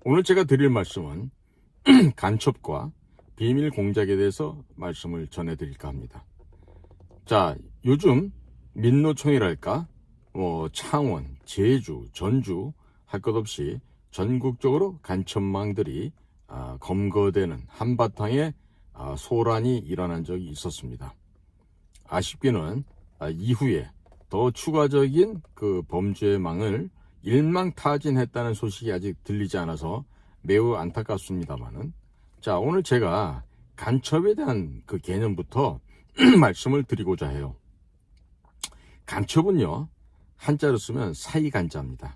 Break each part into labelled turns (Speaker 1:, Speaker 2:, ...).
Speaker 1: 오늘 제가 드릴 말씀은 간첩과 비밀 공작에 대해서 말씀을 전해드릴까 합니다. 자, 요즘 민노총이랄까, 창원, 제주, 전주 할 것 없이 전국적으로 간첩망들이 검거되는 한바탕의 소란이 일어난 적이 있었습니다. 아쉽게는 이후에 더 추가적인 그 범죄망을 일망타진했다는 소식이 아직 들리지 않아서 매우 안타깝습니다만은, 자, 오늘 제가 간첩에 대한 그 개념부터 말씀을 드리고자 해요. 간첩은요, 한자로 쓰면 사이간자입니다.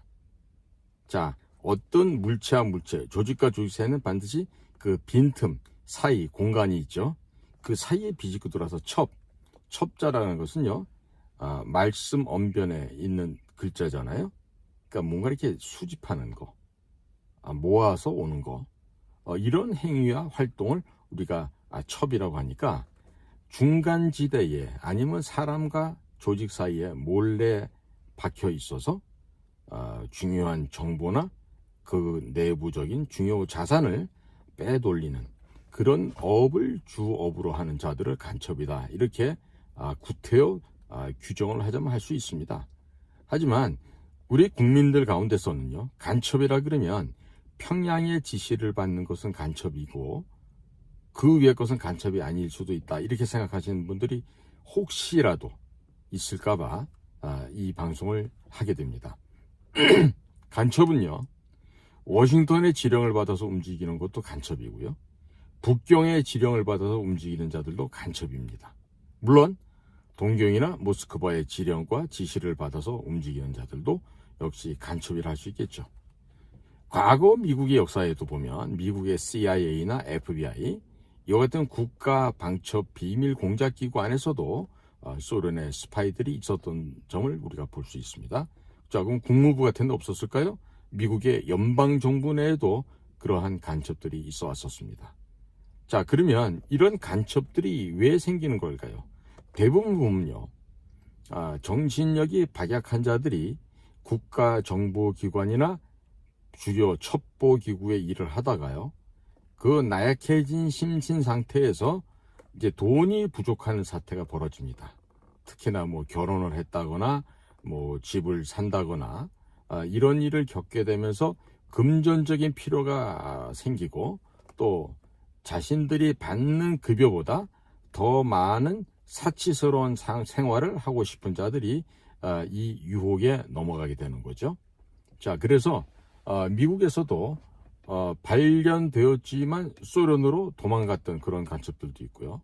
Speaker 1: 자, 어떤 물체와 물체, 조직과 조직 사이에는 반드시 그 빈틈, 사이, 공간이 있죠. 그 사이에 비집고 들어와서 첩자라는 것은요, 말씀 언변에 있는 글자잖아요. 그러니까 뭔가 이렇게 수집하는 거, 모아서 오는 거, 이런 행위와 활동을 우리가 첩이라고 하니까, 중간지대에 아니면 사람과 조직 사이에 몰래 박혀 있어서 중요한 정보나 그 내부적인 중요 자산을 빼돌리는 그런 업을 주업으로 하는 자들을 간첩이다, 이렇게 구태여 규정을 하자면 할 수 있습니다. 하지만 우리 국민들 가운데서는요, 간첩이라 그러면 평양의 지시를 받는 것은 간첩이고 그 위의 것은 간첩이 아닐 수도 있다, 이렇게 생각하시는 분들이 혹시라도 있을까봐 이 방송을 하게 됩니다. 간첩은요, 워싱턴의 지령을 받아서 움직이는 것도 간첩이고요, 북경의 지령을 받아서 움직이는 자들도 간첩입니다. 물론 동경이나 모스크바의 지령과 지시를 받아서 움직이는 자들도 역시 간첩이라 할 수 있겠죠. 과거 미국의 역사에도 보면 미국의 CIA나 FBI, 이와 같은 국가 방첩 비밀 공작기구 안에서도 소련의 스파이들이 있었던 점을 우리가 볼 수 있습니다. 자, 그럼 국무부 같은 데 없었을까요? 미국의 연방정부 내에도 그러한 간첩들이 있어 왔었습니다. 자, 그러면 이런 간첩들이 왜 생기는 걸까요? 대부분 보면요, 정신력이 박약한 자들이 국가정보기관이나 주요 첩보기구에 일을 하다가요, 그 나약해진 심신 상태에서 이제 돈이 부족한 사태가 벌어집니다. 특히나 결혼을 했다거나 집을 산다거나 이런 일을 겪게 되면서 금전적인 필요가 생기고, 또 자신들이 받는 급여보다 더 많은 사치스러운 생활을 하고 싶은 자들이 이 유혹에 넘어가게 되는 거죠. 자, 그래서 미국에서도 발견되었지만 소련으로 도망갔던 그런 간첩들도 있고요,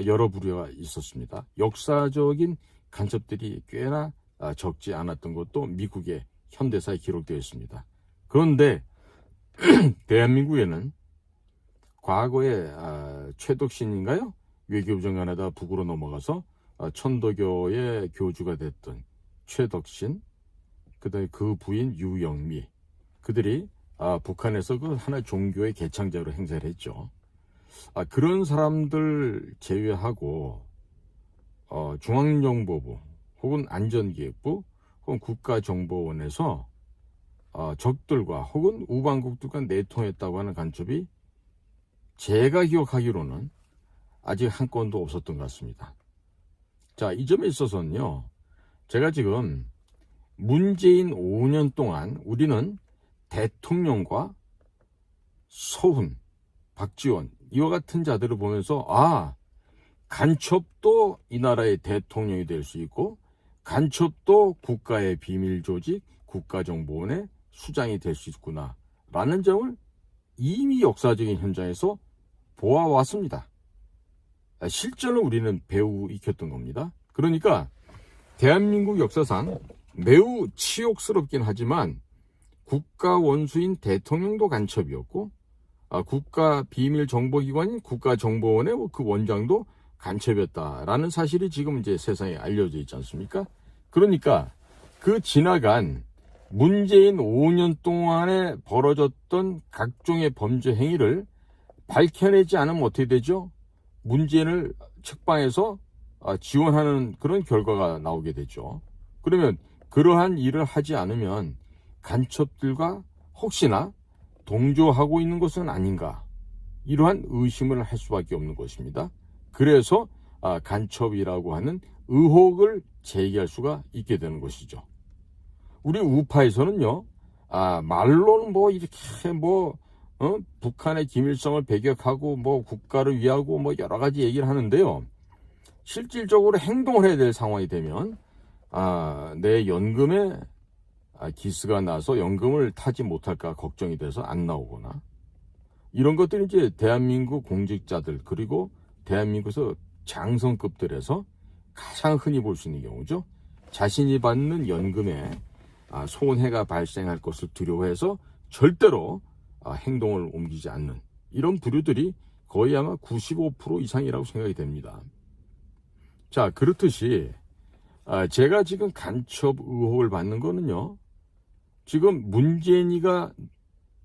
Speaker 1: 여러 부류가 있었습니다. 역사적인 간첩들이 꽤나 적지 않았던 것도 미국의 현대사에 기록되어 있습니다. 그런데 대한민국에는 과거에 최덕신인가요? 외교부 장관하다 북으로 넘어가서 천도교의 교주가 됐던 최덕신, 그다음에 그 부인 유영미, 그들이 북한에서 그 하나의 종교의 개창자로 행세를 했죠. 그런 사람들 제외하고 중앙정보부 혹은 안전기획부 혹은 국가정보원에서 적들과 혹은 우방국들과 내통했다고 하는 간첩이 제가 기억하기로는 아직 한 건도 없었던 것 같습니다. 자, 이 점에 있어서는요, 제가 지금 문재인 5년 동안 우리는 대통령과 서훈, 박지원 이와 같은 자들을 보면서 간첩도 이 나라의 대통령이 될 수 있고 간첩도 국가의 비밀조직, 국가정보원의 수장이 될 수 있구나 라는 점을 이미 역사적인 현장에서 보아왔습니다. 실전을 우리는 배우 익혔던 겁니다. 그러니까 대한민국 역사상 매우 치욕스럽긴 하지만 국가 원수인 대통령도 간첩이었고, 국가 비밀정보기관인 국가정보원의 그 원장도 간첩이었다라는 사실이 지금 이제 세상에 알려져 있지 않습니까? 그러니까 그 지나간 문재인 5년 동안에 벌어졌던 각종의 범죄 행위를 밝혀내지 않으면 어떻게 되죠? 문재인을 책방에서 지원하는 그런 결과가 나오게 되죠. 그러면 그러한 일을 하지 않으면 간첩들과 혹시나 동조하고 있는 것은 아닌가, 이러한 의심을 할 수밖에 없는 것입니다. 그래서 간첩이라고 하는 의혹을 제기할 수가 있게 되는 것이죠. 우리 우파에서는요, 말로는 뭐 이렇게 북한의 김일성을 배격하고 국가를 위하고 여러 가지 얘기를 하는데요. 실질적으로 행동을 해야 될 상황이 되면 내 연금에 기스가 나서 연금을 타지 못할까 걱정이 돼서 안 나오거나, 이런 것들이 이제 대한민국 공직자들 그리고 대한민국에서 장성급들에서 가장 흔히 볼 수 있는 경우죠. 자신이 받는 연금에 손해가 발생할 것을 두려워해서 절대로 행동을 옮기지 않는 이런 부류들이 거의 아마 95% 이상이라고 생각이 됩니다. 자, 그렇듯이 제가 지금 간첩 의혹을 받는 거는요, 지금 문재인이가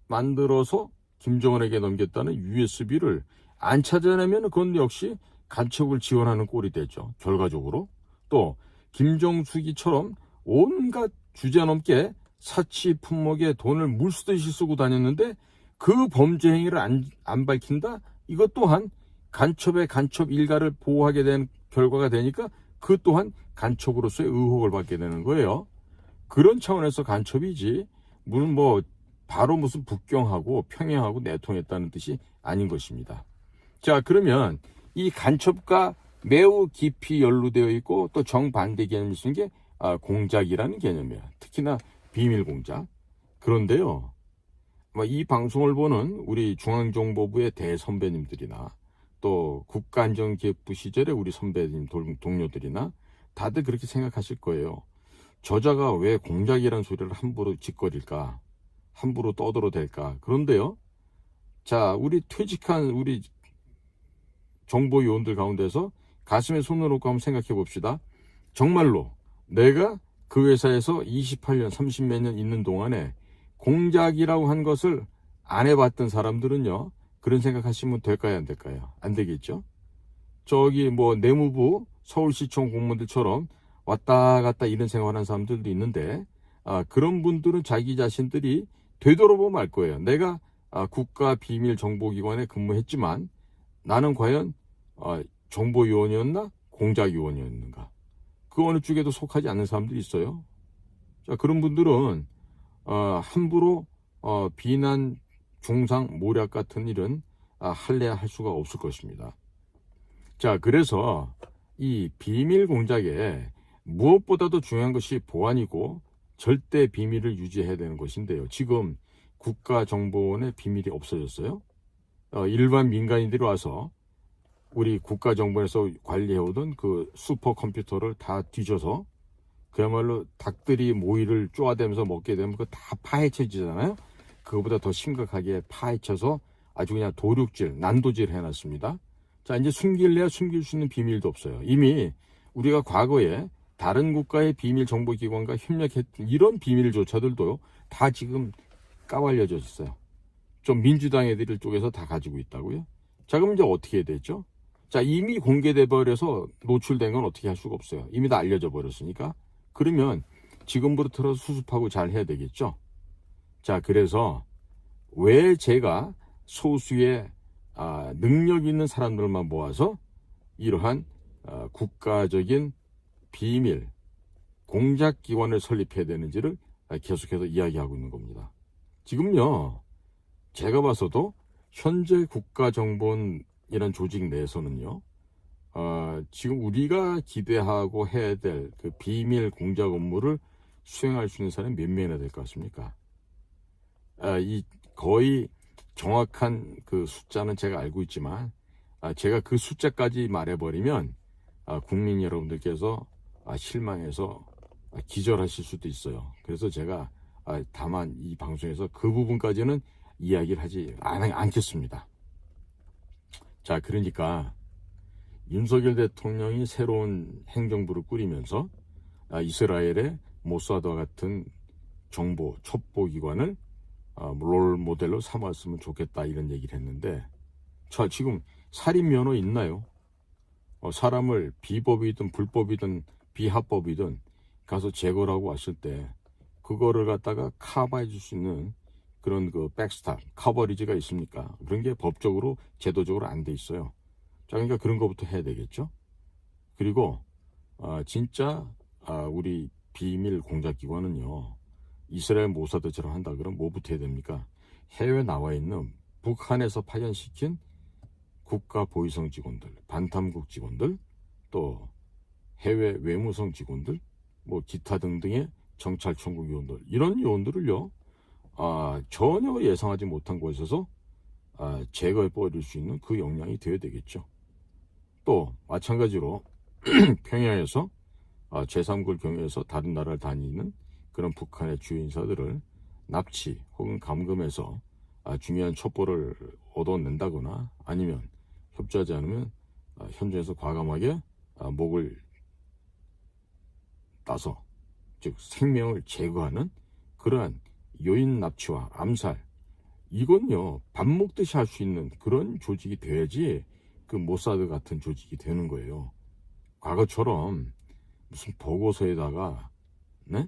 Speaker 1: 만들어서 김정은에게 넘겼다는 USB를 안 찾아내면 그건 역시 간첩을 지원하는 꼴이 되죠. 결과적으로. 또 김정숙이처럼 온갖 주제넘게 사치 품목에 돈을 물쓰듯이 쓰고 다녔는데 그 범죄 행위를 안 밝힌다? 이것 또한 간첩의 간첩 일가를 보호하게 된 결과가 되니까 그 또한 간첩으로서의 의혹을 받게 되는 거예요. 그런 차원에서 간첩이지 바로 무슨 북경하고 평양하고 내통했다는 뜻이 아닌 것입니다. 자, 그러면 이 간첩과 매우 깊이 연루되어 있고 또 정반대 개념이 있는 게 공작이라는 개념이에요. 특히나 비밀 공작. 그런데요, 이 방송을 보는 우리 중앙정보부의 대선배님들이나 또 국가안전기획부 시절에 우리 선배님 동료들이나 다들 그렇게 생각하실 거예요. 저자가 왜 공작이라는 소리를 함부로 짓거릴까? 함부로 떠들어댈까? 그런데요, 자, 우리 퇴직한 우리 정보요원들 가운데서 가슴에 손을 얹고 한번 생각해 봅시다. 정말로 내가 그 회사에서 28년, 30몇 년 있는 동안에 공작이라고 한 것을 안 해봤던 사람들은요, 그런 생각하시면 될까요, 안 될까요? 안 되겠죠? 저기 내무부 서울시청 공무원들처럼 왔다 갔다 이런 생활하는 사람들도 있는데, 그런 분들은 자기 자신들이 되돌아보면 알 거예요. 내가 국가비밀정보기관에 근무했지만 나는 과연 정보요원이었나 공작요원이었는가, 그 어느 쪽에도 속하지 않는 사람들이 있어요. 자, 그런 분들은 함부로 비난, 중상, 모략 같은 일은 할래야 할 수가 없을 것입니다. 자, 그래서 이 비밀 공작에 무엇보다도 중요한 것이 보안이고 절대 비밀을 유지해야 되는 것인데요. 지금 국가정보원의 비밀이 없어졌어요. 일반 민간인들이 와서 우리 국가정보원에서 관리해오던 그 슈퍼컴퓨터를 다 뒤져서 그야말로 닭들이 모이를 쪼아대면서 먹게 되면 그거 다 파헤쳐지잖아요. 그거보다 더 심각하게 파헤쳐서 아주 그냥 도륙질, 난도질 해놨습니다. 자, 이제 숨길래야 숨길 수 있는 비밀도 없어요. 이미 우리가 과거에 다른 국가의 비밀정보기관과 협력했던 이런 비밀조차들도 다 지금 까발려져 있어요. 좀 민주당 애들 쪽에서 다 가지고 있다고요. 자, 그럼 이제 어떻게 해야 되죠? 자, 이미 공개돼 버려서 노출된 건 어떻게 할 수가 없어요. 이미 다 알려져 버렸으니까. 그러면 지금부터 수습하고 잘 해야 되겠죠. 자, 그래서 왜 제가 소수의 능력 있는 사람들만 모아서 이러한 국가적인 비밀 공작기관을 설립해야 되는지를 계속해서 이야기하고 있는 겁니다. 지금요, 제가 봐서도 현재 국가정보원이라는 조직 내에서는요, 지금 우리가 기대하고 해야 될 그 비밀 공작 업무를 수행할 수 있는 사람이 몇 명이나 될 것 같습니까? 이 거의 정확한 그 숫자는 제가 알고 있지만, 제가 그 숫자까지 말해버리면 국민 여러분들께서 실망해서 기절하실 수도 있어요. 그래서 제가 다만 이 방송에서 그 부분까지는 이야기를 하지 않겠습니다. 자, 그러니까 윤석열 대통령이 새로운 행정부를 꾸리면서 이스라엘의 모사드와 같은 정보 첩보기관을 롤 모델로 삼았으면 좋겠다, 이런 얘기를 했는데, 자, 지금 살인면허 있나요? 사람을 비법이든 불법이든 비합법이든 가서 제거를 하고 왔을 때 그거를 갖다가 커버해 줄 수 있는 그런 그 백스탑, 커버리지가 있습니까? 그런 게 법적으로, 제도적으로 안 돼 있어요. 자, 그러니까 그런 것부터 해야 되겠죠. 그리고 진짜 우리 비밀 공작기관은요, 이스라엘 모사드처럼 한다 그러면 뭐부터 해야 됩니까? 해외 나와 있는 북한에서 파견시킨 국가 보위성 직원들, 반탐국 직원들, 또 해외 외무성 직원들, 뭐 기타 등등의 정찰총국 요원들, 이런 요원들을요, 전혀 예상하지 못한 곳에서 제거해 버릴 수 있는 그 역량이 되어야 되겠죠. 또 마찬가지로 평양에서 제3국 경유해서 다른 나라를 다니는 그런 북한의 주요 인사들을 납치 혹은 감금해서 중요한 첩보를 얻어낸다거나 아니면 협조하지 않으면 현장에서 과감하게 목을 따서, 즉 생명을 제거하는 그러한 요인 납치와 암살, 이건요 밥 먹듯이 할 수 있는 그런 조직이 돼야지 그 모사드 같은 조직이 되는 거예요. 과거처럼 무슨 보고서에다가 네?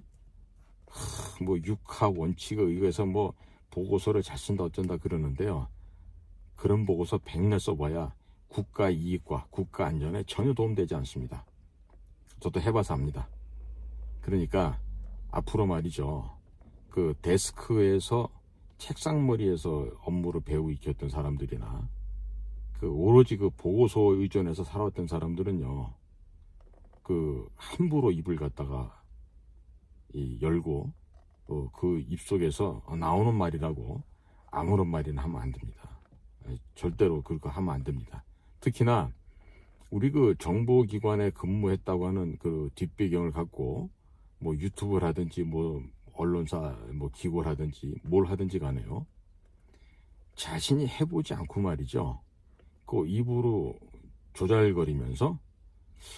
Speaker 1: 뭐 육하 원칙에 의해서 뭐 보고서를 잘 쓴다 어쩐다 그러는데요. 그런 보고서 100년 써봐야 국가 이익과 국가 안전에 전혀 도움되지 않습니다. 저도 해봐서 압니다. 그러니까 앞으로 말이죠. 그 데스크에서 책상머리에서 업무를 배우고 익혔던 사람들이나 그 오로지 그 보고서 의존해서 살아왔던 사람들은요. 그 함부로 입을 갖다가 열고 또 그 입속에서 나오는 말이라고 아무런 말이나 하면 안 됩니다. 절대로 그거 하면 안 됩니다. 특히나 우리 그 정보기관에 근무했다고 하는 그 뒷배경을 갖고 뭐 유튜브를 하든지 뭐 언론사 뭐 기고를 하든지 뭘 하든지 간에요. 자신이 해보지 않고 말이죠. 그 입으로 조잘거리면서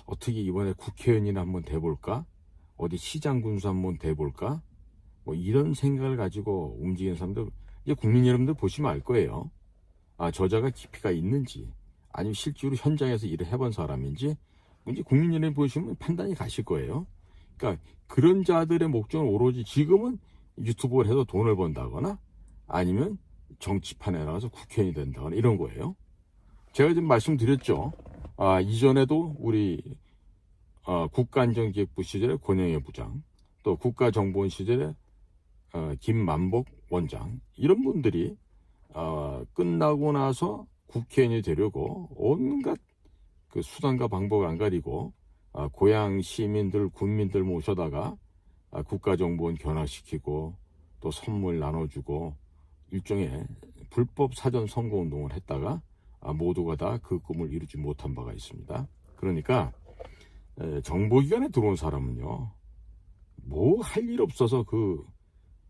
Speaker 1: 어떻게 이번에 국회의원이나 한번 돼볼까? 어디 시장 군수 한번 돼볼까? 뭐 이런 생각을 가지고 움직이는 사람들, 이제 국민 여러분들 보시면 알 거예요. 저자가 깊이가 있는지, 아니면 실제로 현장에서 일을 해본 사람인지, 이제 국민 여러분 보시면 판단이 가실 거예요. 그러니까 그런 자들의 목적은 오로지 지금은 유튜브를 해서 돈을 번다거나, 아니면 정치판에 나가서 국회의원이 된다거나 이런 거예요. 제가 지금 말씀드렸죠. 이전에도 우리 국가안전기획부 시절에 권영애 부장, 또 국가정보원 시절에 김만복 원장, 이런 분들이 끝나고 나서 국회의원이 되려고 온갖 그 수단과 방법을 안 가리고 고향 시민들, 군민들 모셔다가 국가정보원 견학시키고 또 선물 나눠주고 일종의 불법 사전 선거운동을 했다가 모두가 다 그 꿈을 이루지 못한 바가 있습니다. 그러니까 정보기관에 들어온 사람은요, 뭐 할 일 없어서 그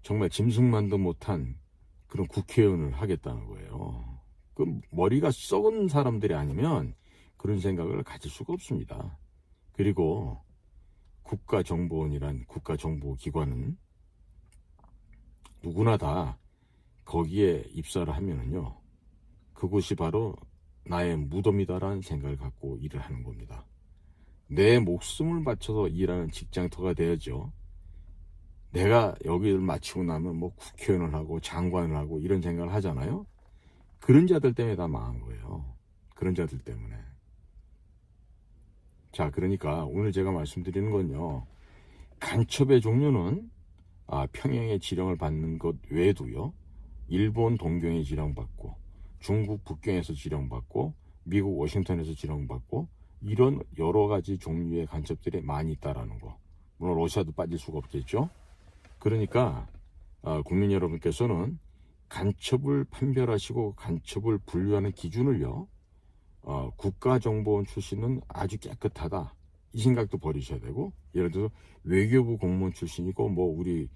Speaker 1: 정말 짐승만도 못한 그런 국회의원을 하겠다는 거예요. 그 머리가 썩은 사람들이 아니면 그런 생각을 가질 수가 없습니다. 그리고 국가정보원이란 국가정보기관은 누구나 다 거기에 입사를 하면은요, 그곳이 바로 나의 무덤이다라는 생각을 갖고 일을 하는 겁니다. 내 목숨을 바쳐서 일하는 직장터가 돼야죠. 내가 여기를 마치고 나면 뭐 국회의원을 하고 장관을 하고 이런 생각을 하잖아요. 그런 자들 때문에 다 망한 거예요. 그런 자들 때문에. 자, 그러니까 오늘 제가 말씀드리는 건요, 간첩의 종류는 평양의 지령을 받는 것 외에도요, 일본 동경에 지령받고, 중국 북경에서 지령받고, 미국 워싱턴에서 지령받고, 이런 여러 가지 종류의 간첩들이 많이 있다라는 거. 물론 러시아도 빠질 수가 없겠죠. 그러니까 국민 여러분께서는 간첩을 판별하시고 간첩을 분류하는 기준을요, 국가정보원 출신은 아주 깨끗하다, 이 생각도 버리셔야 되고, 예를 들어서 외교부 공무원 출신이고 뭐 우리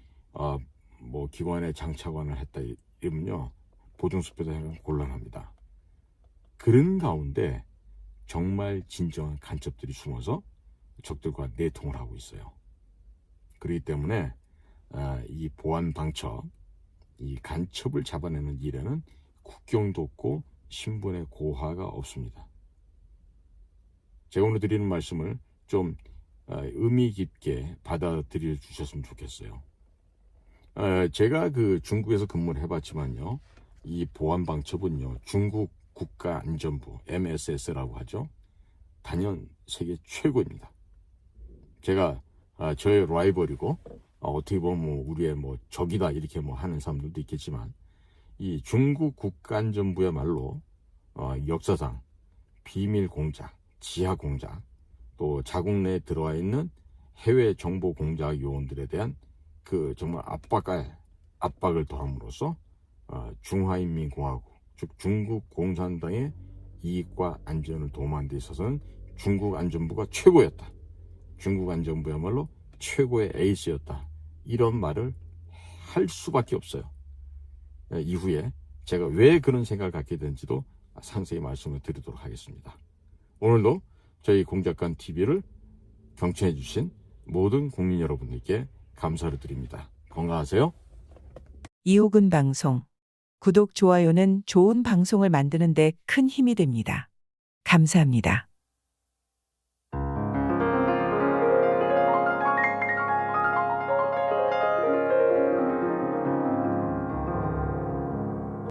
Speaker 1: 뭐 기관에 장차관을 했다 이러면요, 보증수표도 생각 곤란합니다. 그런 가운데 정말 진정한 간첩들이 숨어서 적들과 내통을 하고 있어요. 그렇기 때문에 이 보안 방첩, 이 간첩을 잡아내는 일에는 국경도 없고 신분의 고하가 없습니다. 제가 오늘 드리는 말씀을 좀 의미 깊게 받아들여 주셨으면 좋겠어요. 제가 그 중국에서 근무를 해봤지만요. 이 보안 방첩은요. 중국 국가안전부 MSS라고 하죠. 단연 세계 최고입니다. 제가 저의 라이벌이고 어떻게 보면 뭐 우리의 뭐 적이다 이렇게 뭐 하는 사람들도 있겠지만 이 중국 국가안전부야말로 역사상 비밀 공작, 지하 공작, 또 자국 내에 들어와 있는 해외 정보 공작 요원들에 대한 그 정말 압박을 더함으로써 중화인민공화국, 즉 중국 공산당의 이익과 안전을 도모하는 데 있어서는 중국 안전부가 최고였다. 중국 안전부야말로 최고의 에이스였다. 이런 말을 할 수밖에 없어요. 이후에 제가 왜 그런 생각을 갖게 된지도 상세히 말씀을 드리도록 하겠습니다. 오늘도 저희 공작관 TV를 경청해 주신 모든 국민 여러분들께 감사를 드립니다. 건강하세요.
Speaker 2: 이호근 방송. 구독, 좋아요는 좋은 방송을 만드는 데 큰 힘이 됩니다. 감사합니다.